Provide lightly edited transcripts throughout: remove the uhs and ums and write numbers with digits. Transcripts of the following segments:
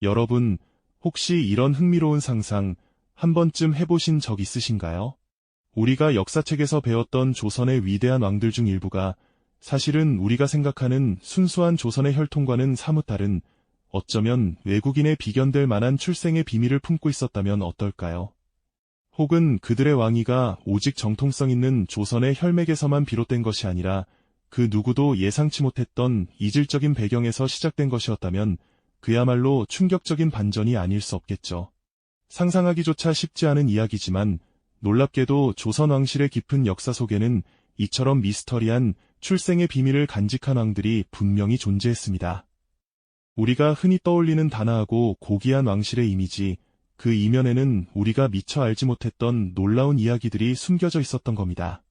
여러분, 혹시 이런 흥미로운 상상 한 번쯤 해보신 적 있으신가요? 우리가 역사책에서 배웠던 조선의 위대한 왕들 중 일부가 사실은 우리가 생각하는 순수한 조선의 혈통과는 사뭇 다른, 어쩌면 외국인에 비견될 만한 출생의 비밀을 품고 있었다면 어떨까요? 혹은 그들의 왕위가 오직 정통성 있는 조선의 혈맥에서만 비롯된 것이 아니라 그 누구도 예상치 못했던 이질적인 배경에서 시작된 것이었다면 그야말로 충격적인 반전이 아닐 수 없겠죠. 상상하기조차 쉽지 않은 이야기지만 놀랍게도 조선 왕실의 깊은 역사 속에는 이처럼 미스터리한 출생의 비밀을 간직한 왕들이 분명히 존재했습니다. 우리가 흔히 떠올리는 단아하고 고귀한 왕실의 이미지, 그 이면에는 우리가 미처 알지 못했던 놀라운 이야기들이 숨겨져 있었던 겁니다.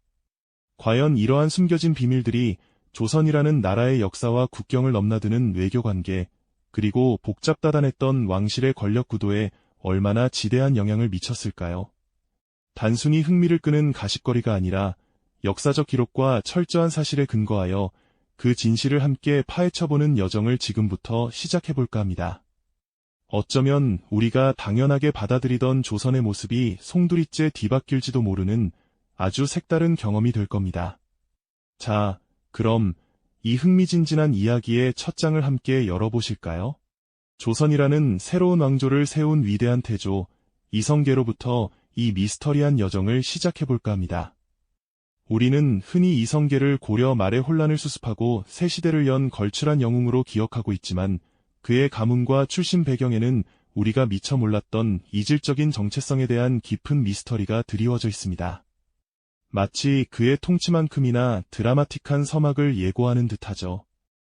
과연 이러한 숨겨진 비밀들이 조선이라는 나라의 역사와 국경을 넘나드는 외교관계, 그리고 복잡다단했던 왕실의 권력 구도에 얼마나 지대한 영향을 미쳤을까요? 단순히 흥미를 끄는 가십거리가 아니라 역사적 기록과 철저한 사실에 근거하여 그 진실을 함께 파헤쳐보는 여정을 지금부터 시작해볼까 합니다. 어쩌면 우리가 당연하게 받아들이던 조선의 모습이 송두리째 뒤바뀔지도 모르는 아주 색다른 경험이 될 겁니다. 자, 그럼 이 흥미진진한 이야기의 첫 장을 함께 열어보실까요? 조선이라는 새로운 왕조를 세운 위대한 태조, 이성계로부터 이 미스터리한 여정을 시작해볼까 합니다. 우리는 흔히 이성계를 고려 말의 혼란을 수습하고 새 시대를 연 걸출한 영웅으로 기억하고 있지만 그의 가문과 출신 배경에는 우리가 미처 몰랐던 이질적인 정체성에 대한 깊은 미스터리가 드리워져 있습니다. 마치 그의 통치만큼이나 드라마틱한 서막을 예고하는 듯하죠.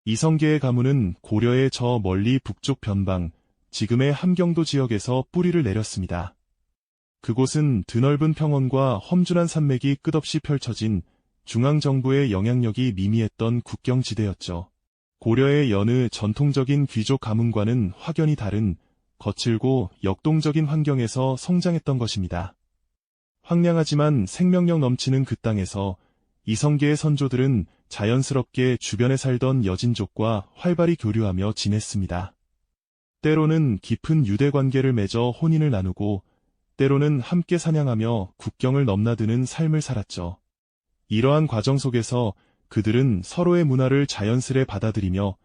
이성계의 가문은 고려의 저 멀리 북쪽 변방, 지금의 함경도 지역에서 뿌리를 내렸습니다. 그곳은 드넓은 평원과 험준한 산맥이 끝없이 펼쳐진 중앙정부의 영향력이 미미했던 국경지대였죠. 고려의 여느 전통적인 귀족 가문과는 확연히 다른 거칠고 역동적인 환경에서 성장했던 것입니다. 황량하지만 생명력 넘치는 그 땅에서 이성계의 선조들은 자연스럽게 주변에 살던 여진족과 활발히 교류하며 지냈습니다. 때로는 깊은 유대 관계를 맺어 혼인을 나누고 때로는 함께 사냥하며 국경을 넘나드는 삶을 살았죠. 이러한 과정 속에서 그들은 서로의 문화를 자연스레 받아들이며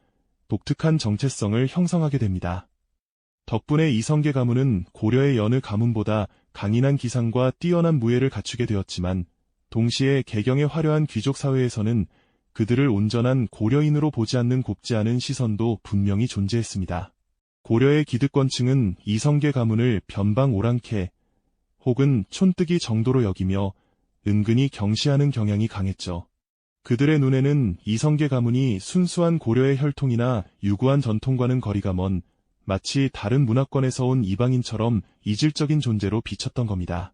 독특한 정체성을 형성하게 됩니다. 덕분에 이성계 가문은 고려의 여느 가문보다 강인한 기상과 뛰어난 무예를 갖추게 되었지만 동시에 개경의 화려한 귀족 사회에서는 그들을 온전한 고려인으로 보지 않는 곱지 않은 시선도 분명히 존재했습니다. 고려의 기득권층은 이성계 가문을 변방 오랑캐 혹은 촌뜨기 정도로 여기며 은근히 경시하는 경향이 강했죠. 그들의 눈에는 이성계 가문이 순수한 고려의 혈통이나 유구한 전통과는 거리가 먼 마치 다른 문화권에서 온 이방인처럼 이질적인 존재로 비쳤던 겁니다.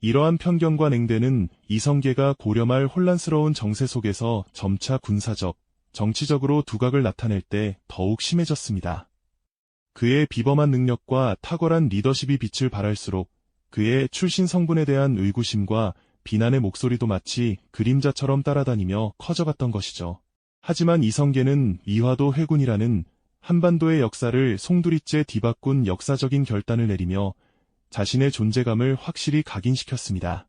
이러한 편견과 냉대는 이성계가 고려 말 혼란스러운 정세 속에서 점차 군사적, 정치적으로 두각을 나타낼 때 더욱 심해졌습니다. 그의 비범한 능력과 탁월한 리더십이 빛을 발할수록 그의 출신 성분에 대한 의구심과 비난의 목소리도 마치 그림자처럼 따라다니며 커져갔던 것이죠. 하지만 이성계는 이화도 회군이라는 한반도의 역사를 송두리째 뒤바꾼 역사적인 결단을 내리며 자신의 존재감을 확실히 각인시켰습니다.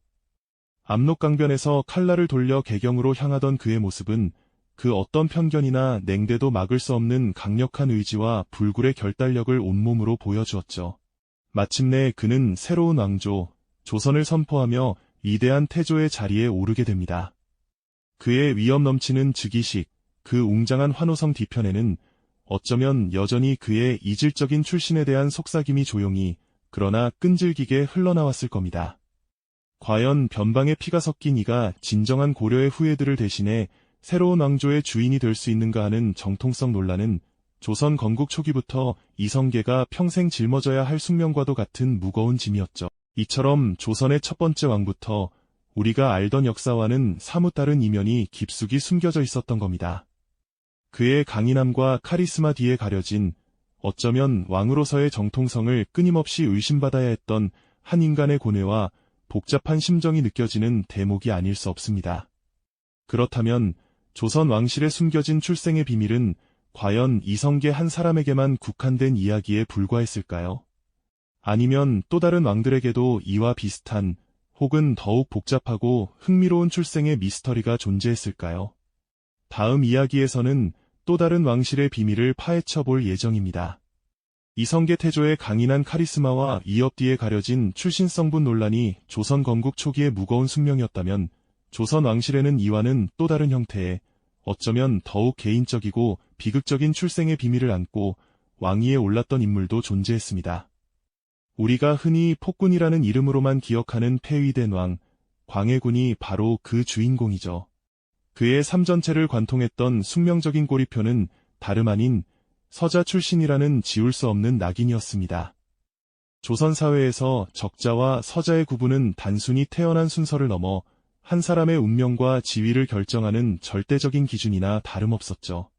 압록강변에서 칼날을 돌려 개경으로 향하던 그의 모습은 그 어떤 편견이나 냉대도 막을 수 없는 강력한 의지와 불굴의 결단력을 온몸으로 보여주었죠. 마침내 그는 새로운 왕조, 조선을 선포하며 위대한 태조의 자리에 오르게 됩니다. 그의 위엄 넘치는 즉위식, 그 웅장한 환호성 뒤편에는 어쩌면 여전히 그의 이질적인 출신에 대한 속삭임이 조용히 그러나 끈질기게 흘러나왔을 겁니다. 과연 변방의 피가 섞인 이가 진정한 고려의 후예들을 대신해 새로운 왕조의 주인이 될 수 있는가 하는 정통성 논란은 조선 건국 초기부터 이성계가 평생 짊어져야 할 숙명과도 같은 무거운 짐이었죠. 이처럼 조선의 첫 번째 왕부터 우리가 알던 역사와는 사뭇 다른 이면이 깊숙이 숨겨져 있었던 겁니다. 그의 강인함과 카리스마 뒤에 가려진 어쩌면 왕으로서의 정통성을 끊임없이 의심받아야 했던 한 인간의 고뇌와 복잡한 심정이 느껴지는 대목이 아닐 수 없습니다. 그렇다면 조선 왕실에 숨겨진 출생의 비밀은 과연 이성계 한 사람에게만 국한된 이야기에 불과했을까요? 아니면 또 다른 왕들에게도 이와 비슷한 혹은 더욱 복잡하고 흥미로운 출생의 미스터리가 존재했을까요? 다음 이야기에서는 또 다른 왕실의 비밀을 파헤쳐 볼 예정입니다. 이성계 태조의 강인한 카리스마와 이업 뒤에 가려진 출신성분 논란이 조선 건국 초기의 무거운 숙명이었다면 조선 왕실에는 이와는 또 다른 형태의 어쩌면 더욱 개인적이고 비극적인 출생의 비밀을 안고 왕위에 올랐던 인물도 존재했습니다. 우리가 흔히 폭군이라는 이름으로만 기억하는 폐위된 왕, 광해군이 바로 그 주인공이죠. 그의 삶 전체를 관통했던 숙명적인 꼬리표는 다름 아닌 서자 출신이라는 지울 수 없는 낙인이었습니다. 조선 사회에서 적자와 서자의 구분은 단순히 태어난 순서를 넘어 한 사람의 운명과 지위를 결정하는 절대적인 기준이나 다름없었죠.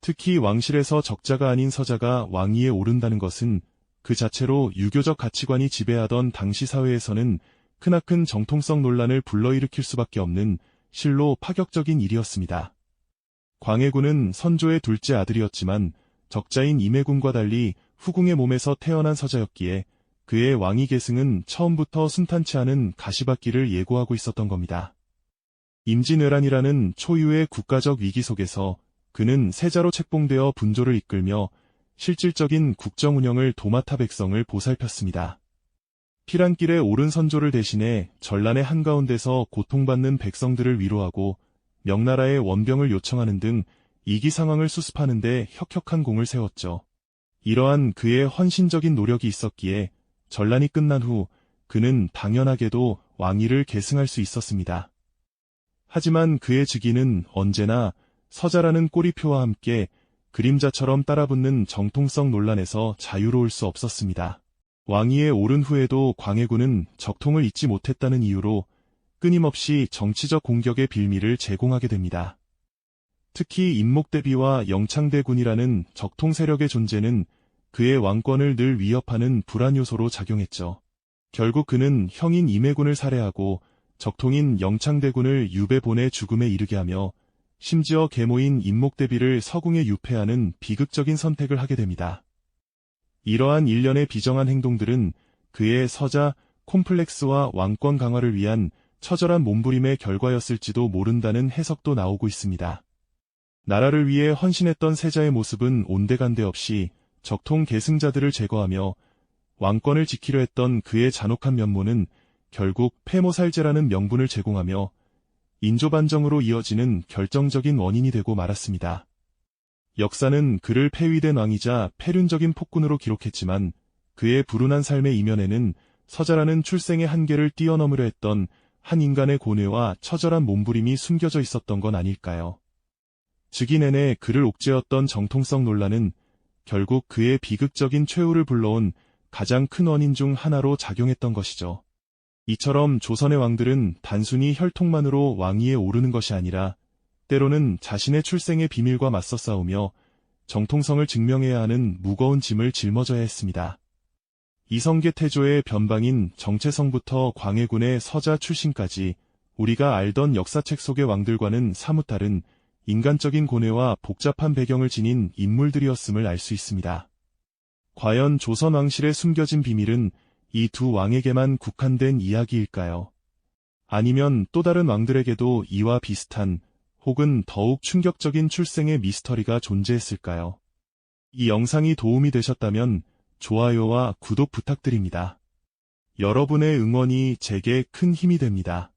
특히 왕실에서 적자가 아닌 서자가 왕위에 오른다는 것은 그 자체로 유교적 가치관이 지배하던 당시 사회에서는 크나큰 정통성 논란을 불러일으킬 수밖에 없는 실로 파격적인 일이었습니다. 광해군은 선조의 둘째 아들이었지만 적자인 임해군과 달리 후궁의 몸에서 태어난 서자였기에 그의 왕위 계승은 처음부터 순탄치 않은 가시밭길을 예고하고 있었던 겁니다. 임진왜란이라는 초유의 국가적 위기 속에서 그는 세자로 책봉되어 분조를 이끌며 실질적인 국정 운영을 도맡아 백성을 보살폈습니다. 피란길에 오른 선조를 대신해 전란의 한가운데서 고통받는 백성들을 위로하고 명나라의 원병을 요청하는 등 이기 상황을 수습하는 데 혁혁한 공을 세웠죠. 이러한 그의 헌신적인 노력이 있었기에 전란이 끝난 후 그는 당연하게도 왕위를 계승할 수 있었습니다. 하지만 그의 즉위는 언제나 서자라는 꼬리표와 함께 그림자처럼 따라붙는 정통성 논란에서 자유로울 수 없었습니다. 왕위에 오른 후에도 광해군은 적통을 잊지 못했다는 이유로 끊임없이 정치적 공격의 빌미를 제공하게 됩니다. 특히 임목대비와 영창대군이라는 적통 세력의 존재는 그의 왕권을 늘 위협하는 불안 요소로 작용했죠. 결국 그는 형인 임해군을 살해하고 적통인 영창대군을 유배 보내 죽음에 이르게 하며 심지어 계모인 임목대비를 서궁에 유폐하는 비극적인 선택을 하게 됩니다. 이러한 일련의 비정한 행동들은 그의 서자 콤플렉스와 왕권 강화를 위한 처절한 몸부림의 결과였을지도 모른다는 해석도 나오고 있습니다. 나라를 위해 헌신했던 세자의 모습은 온데간데 없이 적통 계승자들을 제거하며 왕권을 지키려 했던 그의 잔혹한 면모는 결국 폐모살제라는 명분을 제공하며 인조반정으로 이어지는 결정적인 원인이 되고 말았습니다. 역사는 그를 폐위된 왕이자 폐륜적인 폭군으로 기록했지만 그의 불운한 삶의 이면에는 서자라는 출생의 한계를 뛰어넘으려 했던 한 인간의 고뇌와 처절한 몸부림이 숨겨져 있었던 건 아닐까요? 즉위 내내 그를 옥죄었던 정통성 논란은 결국 그의 비극적인 최후를 불러온 가장 큰 원인 중 하나로 작용했던 것이죠. 이처럼 조선의 왕들은 단순히 혈통만으로 왕위에 오르는 것이 아니라 때로는 자신의 출생의 비밀과 맞서 싸우며 정통성을 증명해야 하는 무거운 짐을 짊어져야 했습니다. 이성계 태조의 변방인 정체성부터 광해군의 서자 출신까지 우리가 알던 역사책 속의 왕들과는 사뭇 다른 인간적인 고뇌와 복잡한 배경을 지닌 인물들이었음을 알 수 있습니다. 과연 조선 왕실의 숨겨진 비밀은 이 두 왕에게만 국한된 이야기일까요? 아니면 또 다른 왕들에게도 이와 비슷한 혹은 더욱 충격적인 출생의 미스터리가 존재했을까요? 이 영상이 도움이 되셨다면 좋아요와 구독 부탁드립니다. 여러분의 응원이 제게 큰 힘이 됩니다.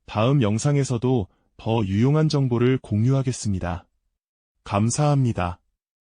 다음 영상에서도 더 유용한 정보를 공유하겠습니다. 감사합니다.